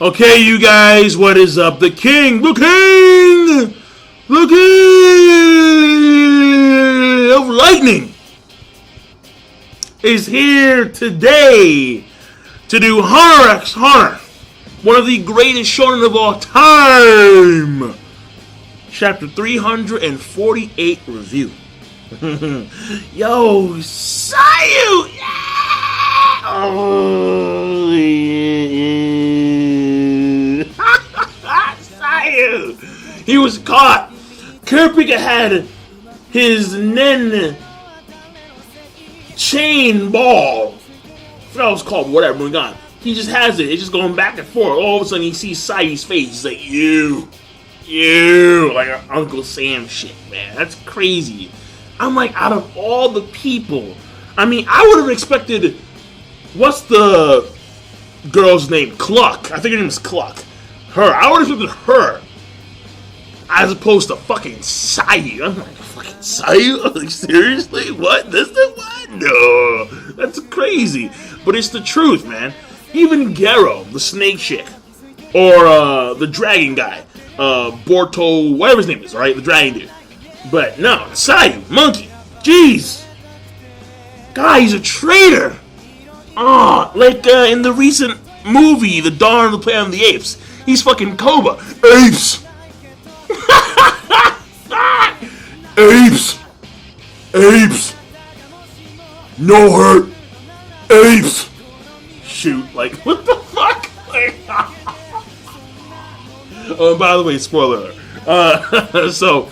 Okay, you guys, what is up? The king of lightning is here today to do Hunter x Hunter, one of the greatest shonen of all time. Chapter 348 review. Yo, Sayu! Yeah! Oh, yeah. Sayu! He was caught. Kurapika had his nen chain ball. I forgot what it was called, whatever, we're gone. He just has it. It's just going back and forth. All of a sudden, he sees Sayu's face. He's like, you, like an Uncle Sam shit, man. That's crazy. I'm like, out of all the people, I mean, I would have expected, what's the girl's name? Cluck. I think her name is Cluck. Her. I would have expected her, as opposed to fucking Sayu. I'm like, fucking Sayu? Like, seriously? What? This the one? No. That's crazy. But it's the truth, man. Even Gero, the snake chick, or the dragon guy, Borto, whatever his name is, right? The dragon dude. But no, Sayu, monkey. Jeez. God, he's a traitor. Like in the recent movie, The Dawn of the Planet of the Apes. He's fucking Koba. Apes. Apes. No hurt. Apes. Shoot, like, what the fuck? Oh, by the way, spoiler alert. So,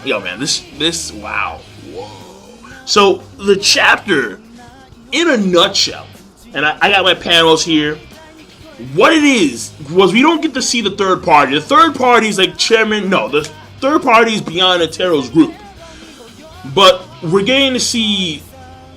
yo, man, this, wow, whoa. So, the chapter, in a nutshell, and I got my panels here, what it is, was we don't get to see the third party. The third party is like chairman, no, the third party is beyond Atero's group. But we're getting to see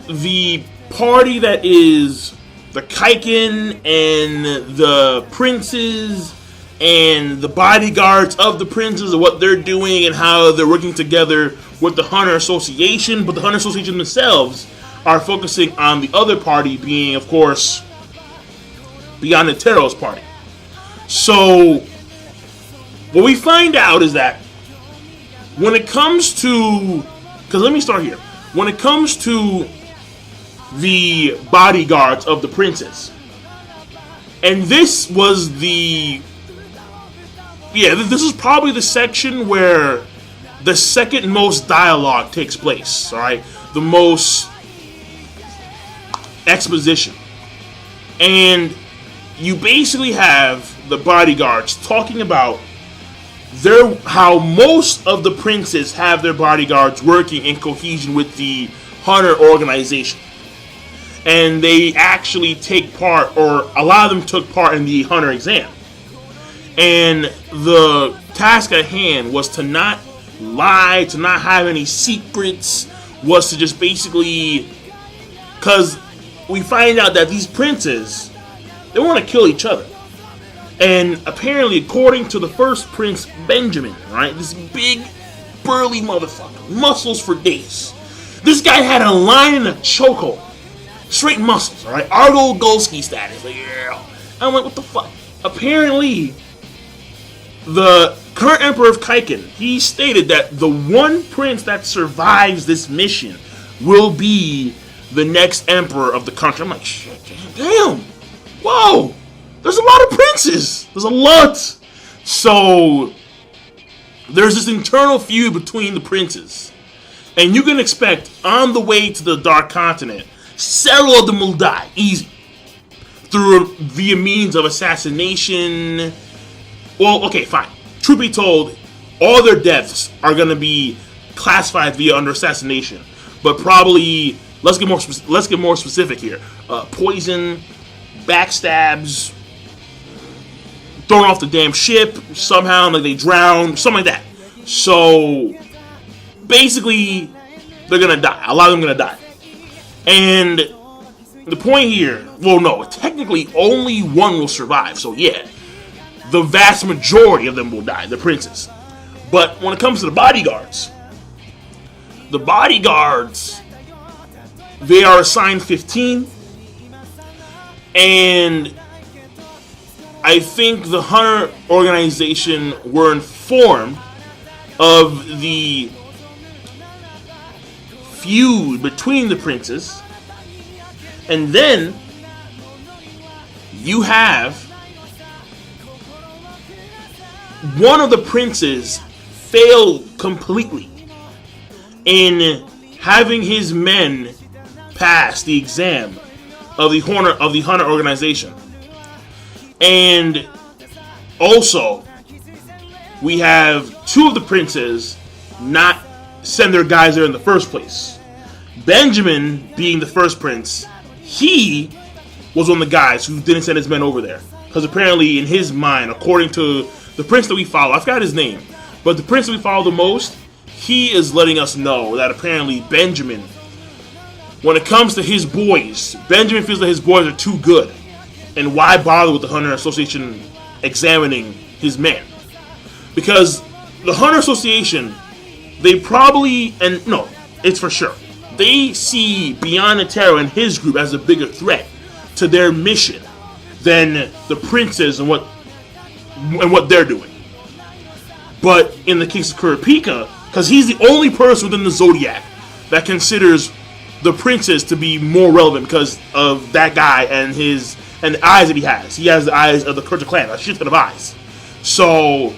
the party that is the Kakin and the princes and the bodyguards of the princes and what they're doing and how they're working together with the Hunter Association. But the Hunter Association themselves are focusing on the other party being, of course, beyond Atero's party. So what we find out is that when it comes to, because let me start here, when it comes to the bodyguards of the princess, and this was the, this is probably the section where the second most dialogue takes place, alright? The most exposition. And you basically have the bodyguards talking about how most of the princes have their bodyguards working in cohesion with the Hunter organization. And they actually take part, or a lot of them took part in the Hunter exam. And the task at hand was to not lie, to not have any secrets, was to just basically, because we find out that these princes, they want to kill each other. And apparently, according to the first prince, Benjamin, right, this big, burly motherfucker, muscles for days. This guy had a lion and a chokehold. Straight muscles, alright? Argo Golski status. Like, yeah. I'm like, what the fuck? Apparently, the current emperor of Kakin, he stated that the one prince that survives this mission will be the next emperor of the country. I'm like, shit, damn. Whoa. There's a lot of princes. There's a lot. So, there's this internal feud between the princes. And you can expect, on the way to the Dark Continent, several of them will die, easy, via means of assassination. Well, okay, fine. Truth be told, all their deaths are going to be classified via under assassination. But probably, let's get more specific here. Poison, backstabs, thrown off the damn ship somehow, like they drowned, something like that. So, basically, they're going to die. A lot of them are going to die. And the point here, well, no, technically only one will survive. So yeah, the vast majority of them will die, the princes. But when it comes to the bodyguards, they are assigned 15. And I think the Hunter organization were informed of the feud between the princes, and then you have one of the princes fail completely in having his men pass the exam of the Hunter organization. And also, we have two of the princes not send their guys there in the first place. Benjamin, being the first prince, he was one of the guys who didn't send his men over there. Because apparently, in his mind, according to the prince that we follow, I forgot his name, but the prince that we follow the most, he is letting us know that apparently Benjamin, when it comes to his boys, Benjamin feels that his boys are too good. And why bother with the Hunter Association examining his men? Because the Hunter Association, they probably, and no, it's for sure, they see Beyond the Terror and his group as a bigger threat to their mission than the princes and what they're doing. But in the case of Kurapika, because he's the only person within the Zodiac that considers the princes to be more relevant because of that guy and the eyes that he has. He has the eyes of the Kurta clan, a shit ton of eyes. So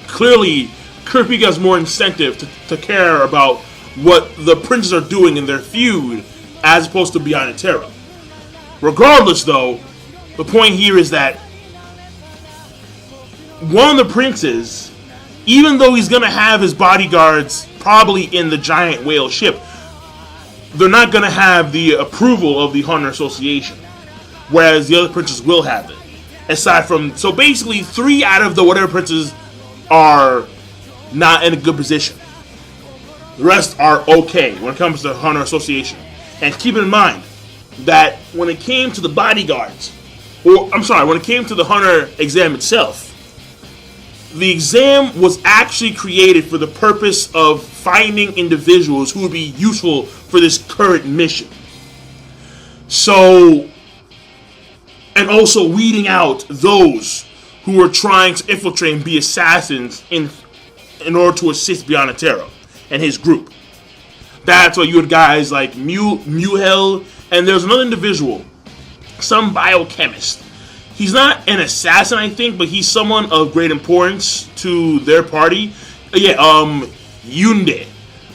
clearly, Kurapika has more incentive to care about what the princes are doing in their feud as opposed to Beyond the Terror. Regardless, though, the point here is that one of the princes, even though he's going to have his bodyguards probably in the giant whale ship, they're not going to have the approval of the Hunter Association, whereas the other princes will have it. Aside from, so basically 3 out of the whatever princes are not in a good position. The rest are okay when it comes to the Hunter Association. And keep in mind that when it came to the bodyguards, when it came to the Hunter exam itself, the exam was actually created for the purpose of finding individuals who would be useful for this current mission. So, and also weeding out those who were trying to infiltrate and be assassins in order to assist Beyond the Terror and his group. That's why you had guys like Muhel, and there's another individual, some biochemist. He's not an assassin, I think, but he's someone of great importance to their party. Yunde,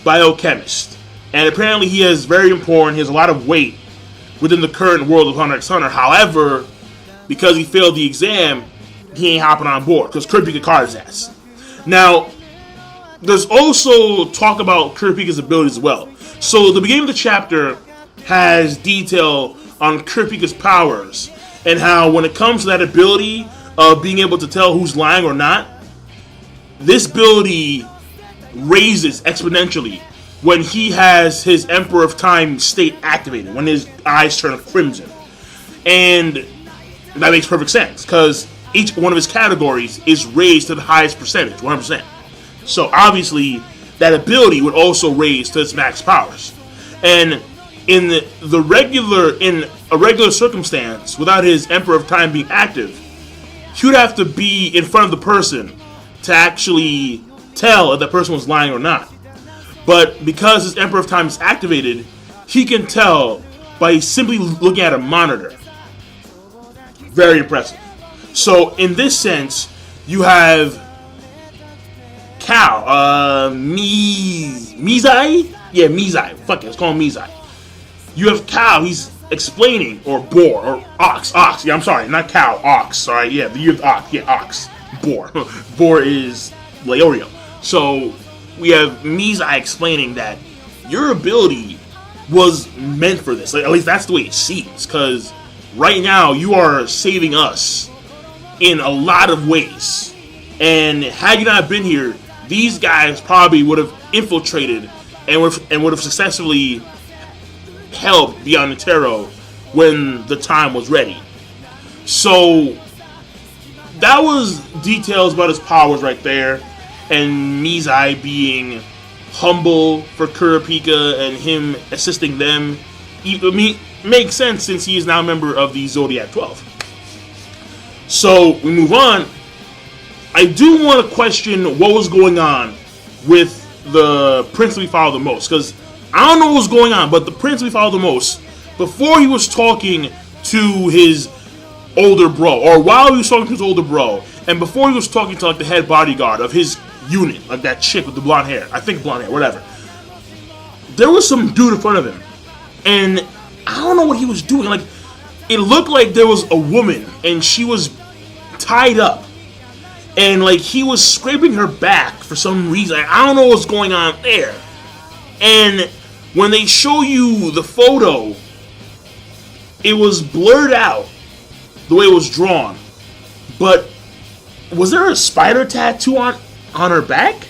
biochemist. And apparently he is very important, he has a lot of weight within the current world of Hunter x Hunter. However, because he failed the exam, he ain't hopping on board, because Kurapika caught his ass. Now, there's also talk about Kurapika's abilities as well. So the beginning of the chapter has detail on Kurapika's powers, and how when it comes to that ability of being able to tell who's lying or not, this ability raises exponentially when he has his Emperor of Time state activated, when his eyes turn crimson. And that makes perfect sense, because each one of his categories is raised to the highest percentage, 100%. So obviously, that ability would also raise to its max powers. And in a regular circumstance, without his Emperor of Time being active, he would have to be in front of the person to actually tell if that person was lying or not. But because his Emperor of Time is activated, he can tell by simply looking at a monitor. Very impressive. So in this sense, you have Cal, Mizai? Yeah, Mizai. Fuck it, let's call him Mizai. You have Cal, he's explaining, or Boar, or Ox. Yeah, I'm sorry, not Cal, Ox. Sorry, yeah, you have Ox. Yeah, Ox. Boar. Boar is Leorio. So we have Mizai explaining that your ability was meant for this. Like, at least that's the way it seems, because right now you are saving us in a lot of ways. And had you not been here, these guys probably would have infiltrated and would have successfully helped Beyond the Terror when the time was ready. So that was details about his powers right there, and Mizai being humble for Kurapika and him assisting them. Makes sense since he is now a member of the Zodiac 12. So we move on. I do want to question what was going on with the prince we follow the most, because I don't know what was going on, but the prince we follow the most, before he was talking to his older bro, or while he was talking to his older bro, and before he was talking to like the head bodyguard of his unit, like that chick with the blonde hair, I think blonde hair, whatever, there was some dude in front of him, and I don't know what he was doing. Like, it looked like there was a woman, and she was tied up, and like he was scraping her back for some reason. I don't know what's going on there. And when they show you the photo, it was blurred out the way it was drawn. But was there a spider tattoo on her back?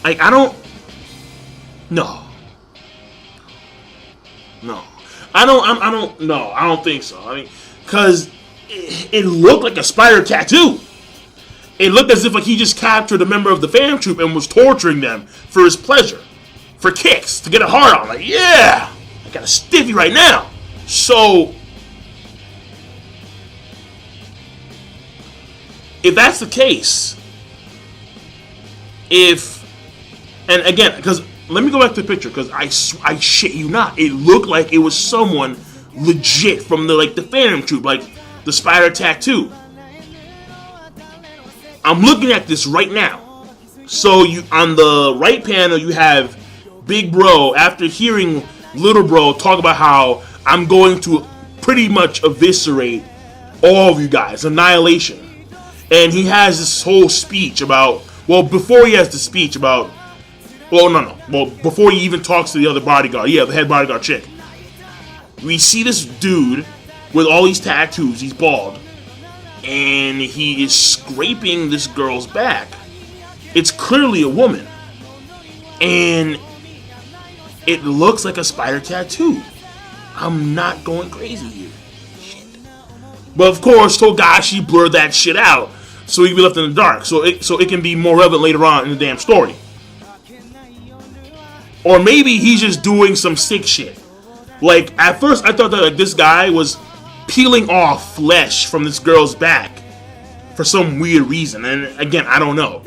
Like, I don't. No. I don't think so. I mean, because it looked like a spider tattoo. It looked as if like he just captured a member of the fan troop and was torturing them for his pleasure, for kicks, to get a hard on. Like, yeah, I got a stiffy right now. So, if that's the case, and again, because let me go back to the picture, because I shit you not, it looked like it was someone legit from the Phantom Troop, like the spider tattoo. I'm looking at this right now. So you on the right panel you have Big Bro after hearing Little Bro talk about how I'm going to pretty much eviscerate all of you guys, annihilation. And he has this whole speech about, well, before he has the speech about, well, before he even talks to the other bodyguard, the head bodyguard chick, we see this dude with all these tattoos, he's bald, and he is scraping this girl's back. It's clearly a woman, and it looks like a spider tattoo. I'm not going crazy here. Shit. But of course, Togashi blurred that shit out, so he can be left in the dark, so it can be more relevant later on in the damn story. Or maybe he's just doing some sick shit. Like, at first I thought that like this guy was peeling off flesh from this girl's back for some weird reason, and again, I don't know.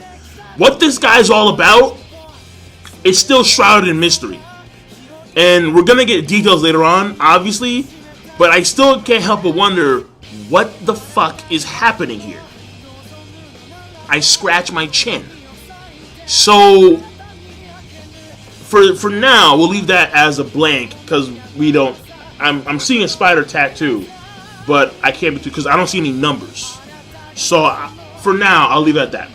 What this guy's all about is still shrouded in mystery. And we're gonna get details later on, obviously, but I still can't help but wonder what the fuck is happening here. I scratch my chin. So for now, we'll leave that as a blank because we don't. I'm seeing a spider tattoo, but I can't be too because I don't see any numbers. So for now, I'll leave it at that.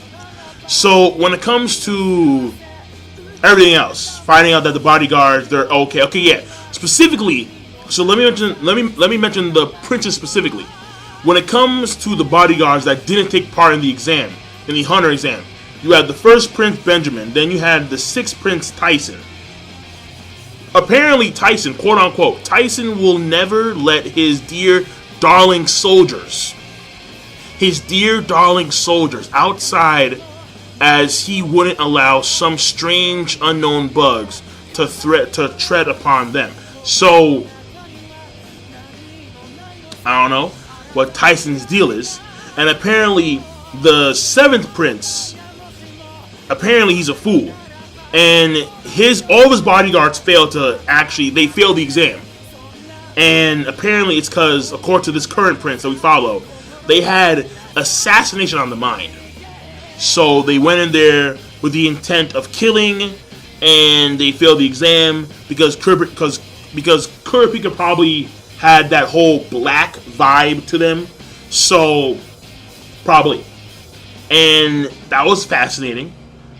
So when it comes to everything else, finding out that the bodyguards, they're okay, yeah. Specifically, so let me mention the princess specifically. When it comes to the bodyguards that didn't take part in the exam, in the Hunter exam, you had the first Prince Benjamin, then you had the sixth Prince Tyson. Apparently Tyson, quote unquote, Tyson will never let his dear darling soldiers outside, as he wouldn't allow some strange unknown bugs to tread upon them. So I don't know what Tyson's deal is. And apparently the seventh prince, apparently he's a fool. And all of his bodyguards failed the exam. And apparently it's because, according to this current prince that we follow, they had assassination on the mind. So they went in there with the intent of killing, and they failed the exam because Kurapika probably had that whole black vibe to them. So, probably. And that was fascinating.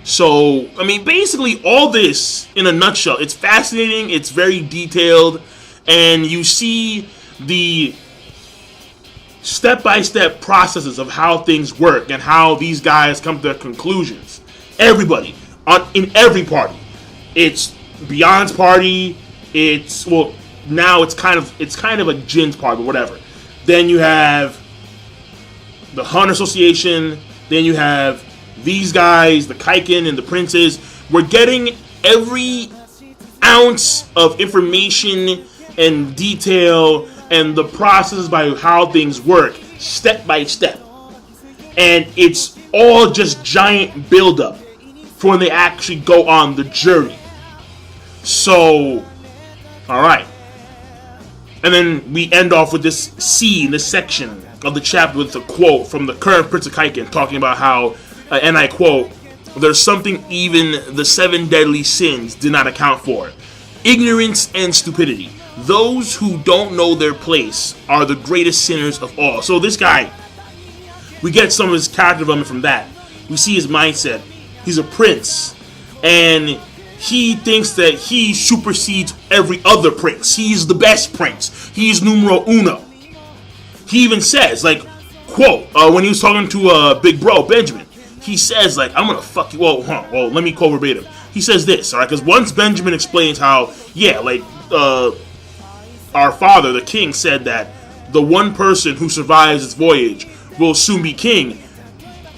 So, I mean, basically all this in a nutshell. It's fascinating, it's very detailed, and you see the step-by-step processes of how things work and how these guys come to their conclusions. Everybody, in every party. It's Beyond's party, now it's kind of a Jin's party, but whatever. Then you have the Hunter Association, then you have these guys, the Kakin and the princes. We're getting every ounce of information and detail and the process by how things work step by step. And it's all just giant buildup for when they actually go on the journey. So, alright. And then we end off with this scene, this section of the chapter with a quote from the current Prince of Kakin talking about how, and I quote, "There's something even the 7 deadly sins did not account for. Ignorance and stupidity. Those who don't know their place are the greatest sinners of all." So this guy, we get some of his character development from that. We see his mindset. He's a prince, and he thinks that he supersedes every other prince. He's the best prince. He's numero uno. He even says, like, quote, when he was talking to Big Bro, Benjamin, he says, like, "I'm gonna fuck you." Well, let me quote verbatim. He says this, alright, because once Benjamin explains how, yeah, like, our father, the king, said that the one person who survives this voyage will soon be king,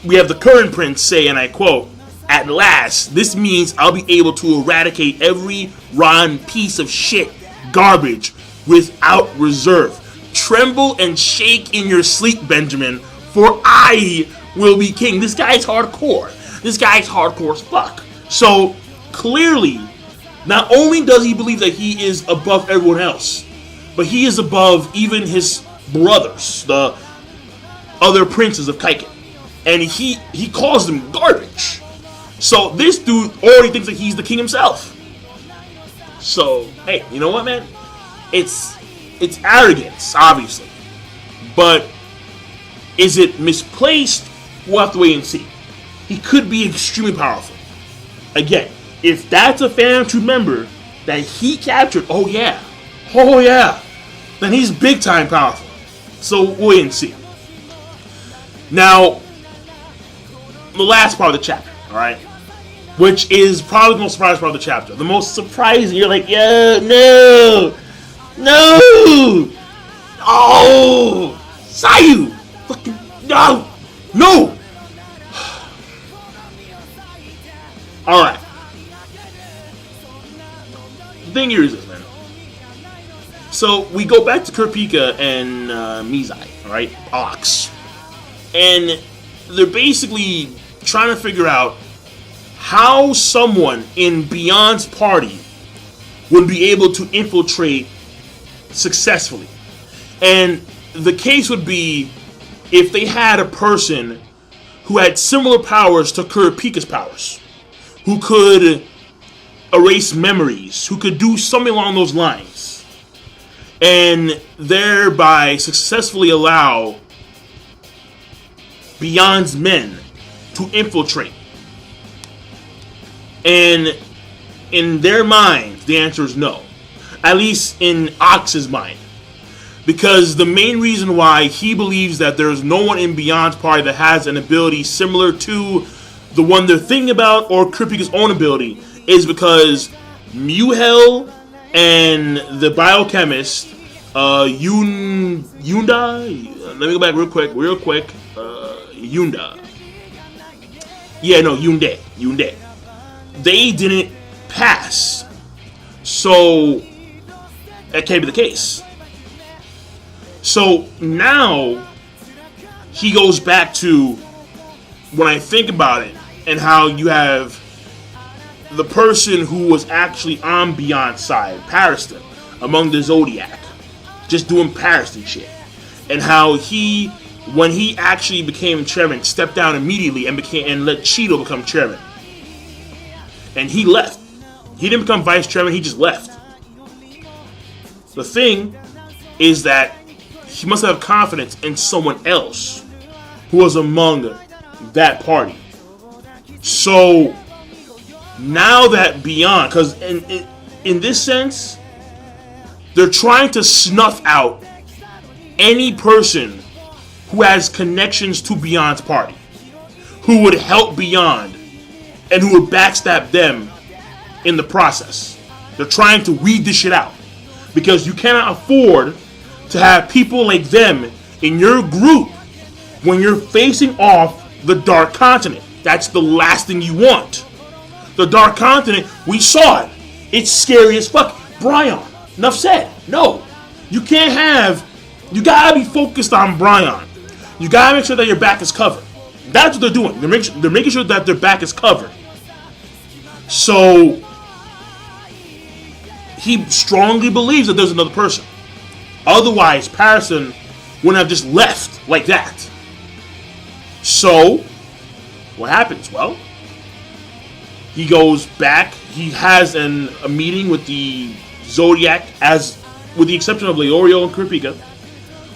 we have the current prince say, and I quote, "At last, this means I'll be able to eradicate every rotten piece of shit, garbage, without reserve. Tremble and shake in your sleep, Benjamin, for I will be king." This guy's hardcore. This guy's hardcore as fuck. So, clearly, not only does he believe that he is above everyone else, but he is above even his brothers, the other princes of Kakin. And he calls them garbage. So this dude already thinks that he's the king himself. So, hey, you know what, man? It's arrogance, obviously. But is it misplaced? We'll have to wait and see. He could be extremely powerful. Again, if that's a Phantom Troop member that he captured, oh yeah, then he's big time powerful. So we'll wait and see. Now, the last part of the chapter, alright? Which is probably the most surprising part of the chapter. The most surprising, you're like, yeah, no, oh, Sayu, fucking, no. Alright. The thing here is this, man. So, we go back to Kurapika and Mizai, alright? Ox. And they're basically trying to figure out how someone in Beyond's party would be able to infiltrate successfully. And the case would be if they had a person who had similar powers to Kurapika's powers, who could erase memories, who could do something along those lines, and thereby successfully allow Beyond's men to infiltrate. And in their minds, the answer is no. At least in Ox's mind. Because the main reason why he believes that there's no one in Beyond's party that has an ability similar to the one they're thinking about or Kurapika's own ability is because Muhel and the biochemist Yunda, let me go back real quick. Yunda. Yeah, no, Yunde. They didn't pass. So, that can't be the case. So, now, he goes back to, when I think about it, and how you have the person who was actually on Beyond's side, Pariston, among the Zodiac, just doing Pariston shit. And how he, when he actually became chairman, stepped down immediately and let Cheeto become chairman. And he left. He didn't become vice chairman, he just left. The thing is that he must have confidence in someone else who was among that party. So now that Beyond, because in this sense, they're trying to snuff out any person who has connections to Beyond's party, who would help Beyond, and who would backstab them in the process. They're trying to weed this shit out. Because you cannot afford to have people like them in your group when you're facing off the Dark Continent. That's the last thing you want. The Dark Continent, we saw it. It's scary as fuck. Bryon, enough said. No. You can't have, you gotta be focused on Bryon. You gotta make sure that your back is covered. That's what they're doing. They're making sure that their back is covered. So he strongly believes that there's another person. Otherwise, Person wouldn't have just left like that. So what happens? Well, he goes back. He has a meeting with the Zodiac, with the exception of Leorio and Kurapika.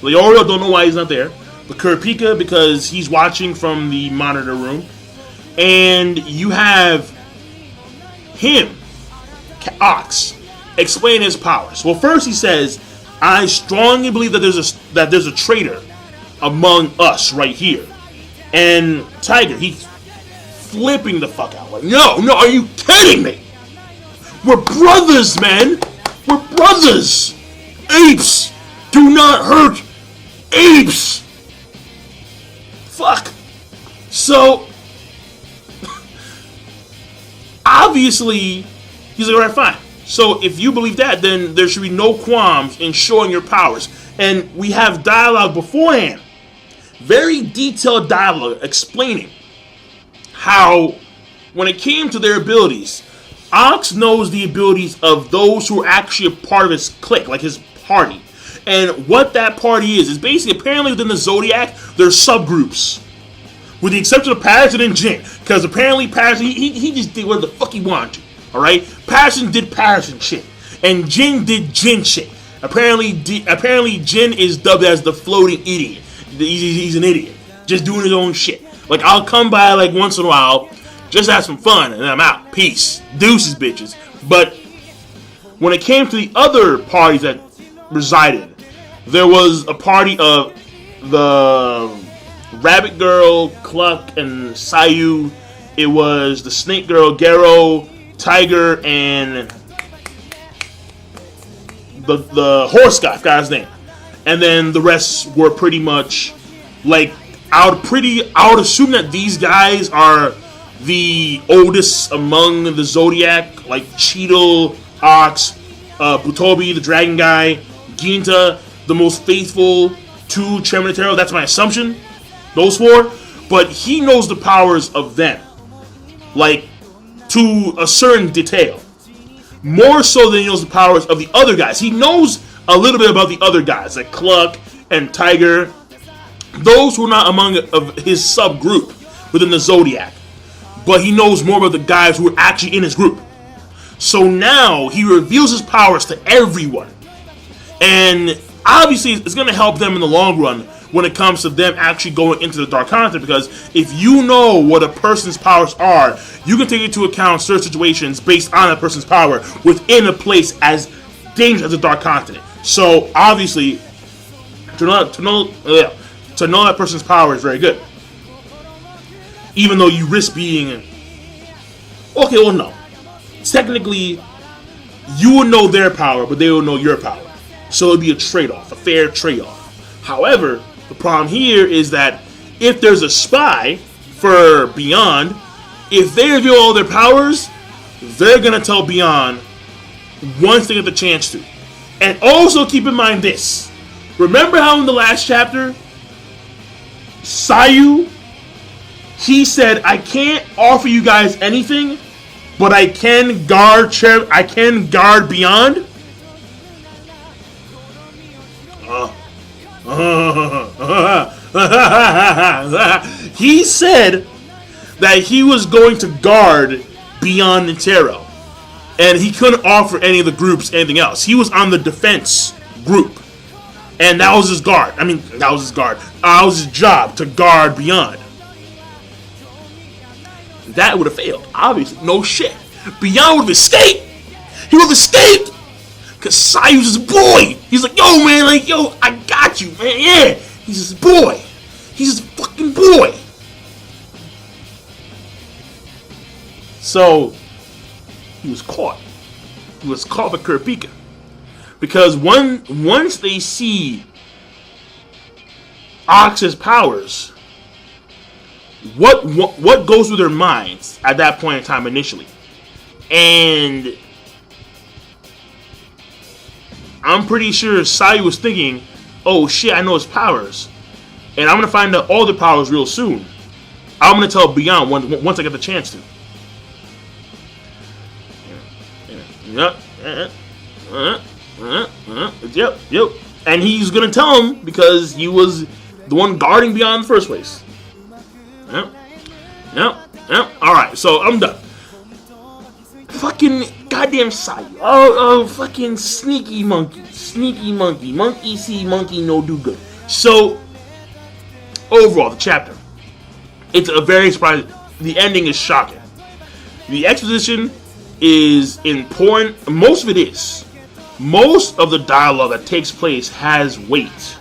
Leorio don't know why he's not there, but Kurapika because he's watching from the monitor room. And you have him, Ox, explain his powers. Well, first he says, "I strongly believe that there's a traitor among us right here." And Tiger, he's flipping the fuck out. Like, no, are you kidding me? We're brothers, man. We're brothers. Apes do not hurt apes. Fuck. So, obviously, he's like, alright, fine. So, if you believe that, then there should be no qualms in showing your powers. And we have dialogue beforehand. Very detailed dialogue explaining how, when it came to their abilities, Ox knows the abilities of those who are actually a part of his clique, like his party. And what that party is basically, apparently within the Zodiac, there's subgroups. With the exception of Patterson and Jin. Because apparently Patterson, he just did what the fuck he wanted to. Alright? Patterson did Patterson shit. And Jin did Jin shit. Apparently Jin is dubbed as the floating idiot. He's an idiot. Just doing his own shit. Like, I'll come by like once in a while, just have some fun, and I'm out. Peace. Deuces, bitches. But when it came to the other parties that resided, there was a party of the Rabbit Girl, Cluck, and Sayu. It was the Snake Girl, Gero, Tiger, and the horse guy, I forgot his name. And then the rest were pretty much like, I would assume that these guys are the oldest among the Zodiac, like Cheetle, Ox, Butobi, the dragon guy, Ginta, the most faithful to Tremonotero. That's my assumption. Those four. But he knows the powers of them. Like, to a certain detail. More so than he knows the powers of the other guys. He knows a little bit about the other guys, like Cluck and Tiger. Those who are not among of his subgroup within the Zodiac. But he knows more about the guys who are actually in his group. So now he reveals his powers to everyone. And obviously it's going to help them in the long run when it comes to them actually going into the Dark Continent. Because if you know what a person's powers are, you can take into account certain situations based on a person's power within a place as dangerous as the Dark Continent. So obviously, to know that person's power is very good. Even though you risk being... Okay, well, no. Technically, you will know their power, but they will know your power. So it would be a trade-off, a fair trade-off. However, the problem here is that if there's a spy for Beyond, if they reveal all their powers, they're going to tell Beyond once they get the chance to. And also keep in mind this. Remember how in the last chapter, Sayu, he said, I can't offer you guys anything, but I can guard Beyond? He said that he was going to guard Beyond Nitero. And he couldn't offer any of the groups anything else. He was on the defense group. And that was his guard. That was his job, to guard Beyond. That would have failed. Obviously. No shit. Beyond would have escaped. He would have escaped. Because Sayu's his boy. He's like, yo, man. Like, yo, I got you, man. Yeah. He's his boy. He's his fucking boy. So, he was caught. He was caught by Kurapika. Because once they see Ox's powers, what goes through their minds at that point in time initially? And I'm pretty sure Sayu was thinking, oh shit, I know his powers. And I'm gonna find out all the powers real soon. I'm gonna tell Beyond once I get the chance to. Yep. And he's gonna tell him because he was the one guarding Beyond in the first place. Yep. Alright, so I'm done. Fucking goddamn Sayu. Oh, fucking sneaky monkey. Monkey see, monkey no do good. So, overall, the chapter. It's a very surprising. The ending is shocking. The exposition is important. Most of it is. Most of the dialogue that takes place has weight.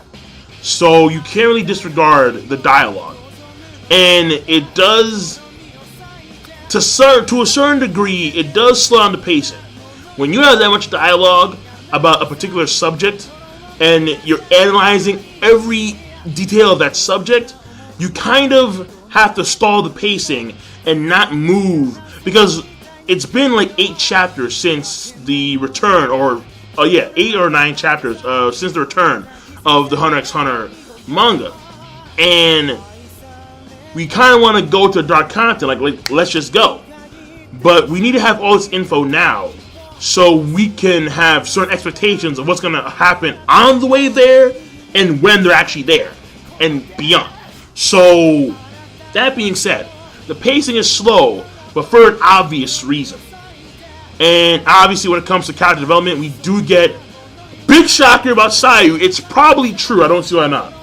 So you can't really disregard the dialogue. And it does, to a certain degree, it does slow down the pacing. When you have that much dialogue about a particular subject, and you're analyzing every detail of that subject, you kind of have to stall the pacing and not move, because it's been like 8 chapters since the return, or 8 or 9 chapters since the return of the Hunter x Hunter manga, and we kind of want to go to dark content, like let's just go, but we need to have all this info now so we can have certain expectations of what's going to happen on the way there and when they're actually there and beyond. So that being said, the pacing is slow, but for an obvious reason. And obviously when it comes to character development, we do get big shocker about Sayu. It's probably true. I don't see why not.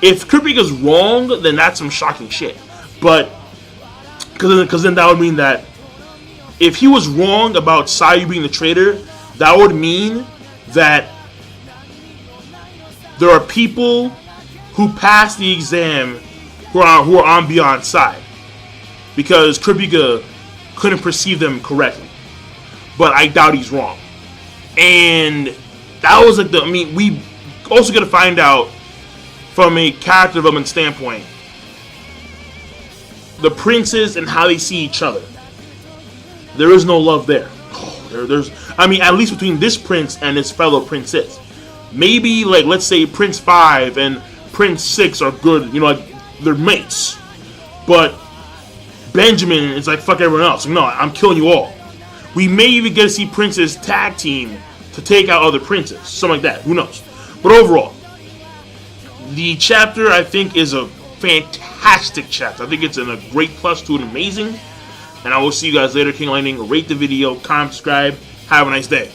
If Kurapika's wrong, then that's some shocking shit. But because then that would mean that if he was wrong about Sayu being the traitor, that would mean that there are people who pass the exam who are on Beyond's side, because Kurapika couldn't perceive them correctly. But I doubt he's wrong. And that was like we also got to find out from a character development standpoint the princes and how they see each other. There is no love there. At least between this prince and his fellow princess. Maybe, like, let's say Prince 5 and Prince 6 are good, they're mates. But Benjamin is like, fuck everyone else. No, I'm killing you all. We may even get to see princes tag team to take out other princes. Something like that. Who knows? But overall, the chapter, I think, is a fantastic chapter. I think it's a great plus to an amazing. And I will see you guys later. King Lightning. Rate the video, comment, subscribe. Have a nice day.